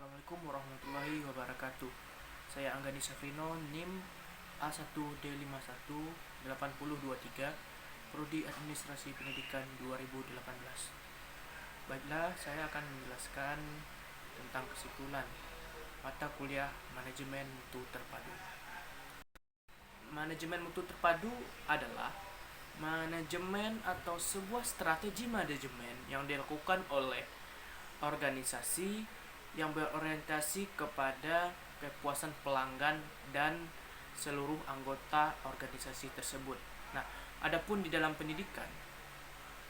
Assalamualaikum warahmatullahi wabarakatuh. Saya Anggani Safrino, NIM A1D518023, Prodi Administrasi Pendidikan 2018. Baiklah, saya akan menjelaskan tentang kesimpulan mata kuliah Manajemen Mutu Terpadu. Manajemen mutu terpadu adalah manajemen atau sebuah strategi manajemen yang dilakukan oleh organisasi yang berorientasi kepada kepuasan pelanggan dan seluruh anggota organisasi tersebut. Nah, adapun di dalam pendidikan,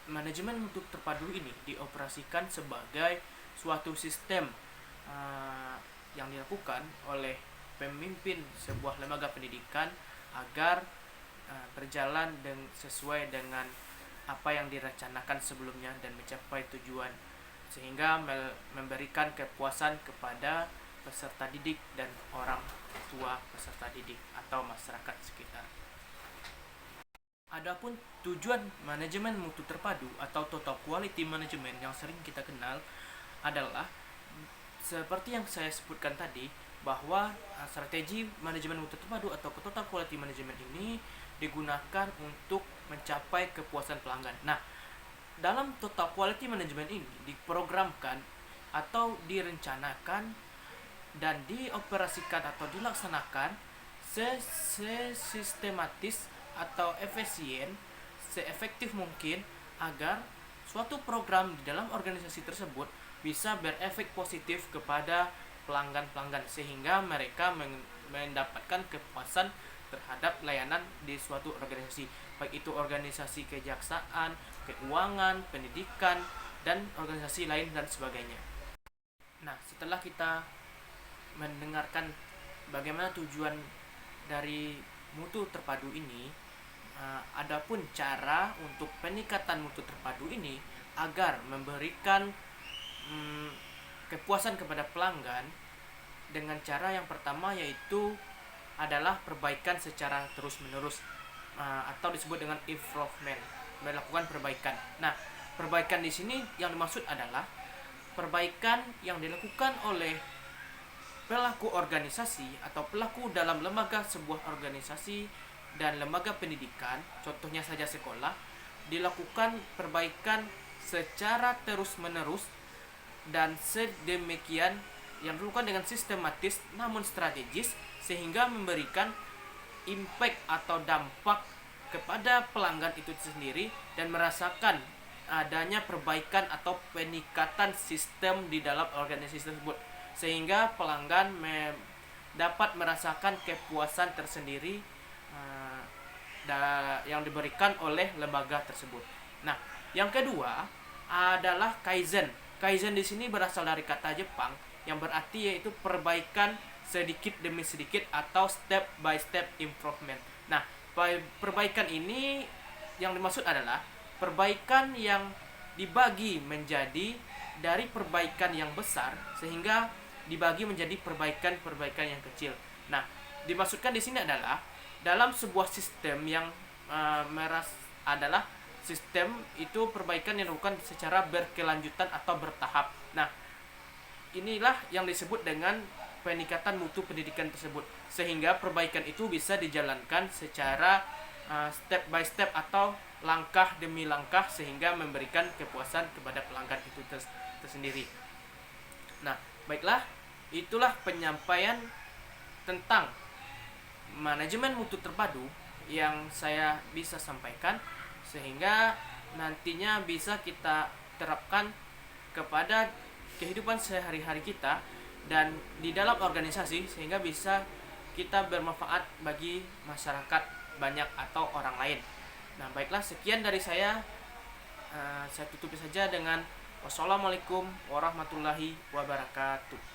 manajemen mutu terpadu ini dioperasikan sebagai suatu sistem yang dilakukan oleh pemimpin sebuah lembaga pendidikan agar berjalan sesuai dengan apa yang direncanakan sebelumnya dan mencapai tujuan, sehingga memberikan kepuasan kepada peserta didik dan orang tua peserta didik atau masyarakat sekitar. Adapun tujuan manajemen mutu terpadu atau total quality management yang sering kita kenal adalah seperti yang saya sebutkan tadi, bahwa strategi manajemen mutu terpadu atau total quality management ini digunakan untuk mencapai kepuasan pelanggan. Nah, dalam total quality management ini diprogramkan atau direncanakan dan dioperasikan atau dilaksanakan sesistematis atau efisien, seefektif mungkin agar suatu program di dalam organisasi tersebut bisa berefek positif kepada pelanggan-pelanggan, sehingga mereka mendapatkan kepuasan terhadap layanan di suatu organisasi, baik itu organisasi kejaksaan, keuangan, pendidikan, dan organisasi lain dan sebagainya. Nah, setelah kita mendengarkan bagaimana tujuan dari mutu terpadu ini, adapun cara untuk peningkatan mutu terpadu ini agar memberikan kepuasan kepada pelanggan dengan cara yang pertama, yaitu adalah perbaikan secara terus-menerus atau disebut dengan improvement, melakukan perbaikan. Nah, perbaikan di sini yang dimaksud adalah perbaikan yang dilakukan oleh pelaku organisasi atau pelaku dalam lembaga sebuah organisasi dan lembaga pendidikan, contohnya saja sekolah, dilakukan perbaikan secara terus-menerus dan sedemikian yang dilakukan dengan sistematis namun strategis, sehingga memberikan impact atau dampak kepada pelanggan itu sendiri dan merasakan adanya perbaikan atau peningkatan sistem di dalam organisasi tersebut, sehingga pelanggan dapat merasakan kepuasan tersendiri yang diberikan oleh lembaga tersebut. Nah, yang kedua adalah kaizen. Kaizen di sini berasal dari kata Jepang yang berarti yaitu perbaikan sedikit demi sedikit atau step by step improvement. Nah, perbaikan ini yang dimaksud adalah perbaikan yang dibagi menjadi dari perbaikan yang besar sehingga dibagi menjadi perbaikan-perbaikan yang kecil. Nah, dimaksudkan di sini adalah dalam sebuah sistem yang adalah sistem itu perbaikan yang dilakukan secara berkelanjutan atau bertahap. Nah, inilah yang disebut dengan peningkatan mutu pendidikan tersebut, sehingga perbaikan itu bisa dijalankan secara step by step atau langkah demi langkah, sehingga memberikan kepuasan kepada pelanggan itu tersendiri. Nah, baiklah, itulah penyampaian tentang manajemen mutu terpadu yang saya bisa sampaikan, sehingga nantinya bisa kita terapkan kepada kehidupan sehari-hari kita dan di dalam organisasi, sehingga bisa kita bermanfaat bagi masyarakat banyak atau orang lain. Nah, baiklah, sekian dari saya. Saya tutupi saja dengan wassalamualaikum warahmatullahi wabarakatuh.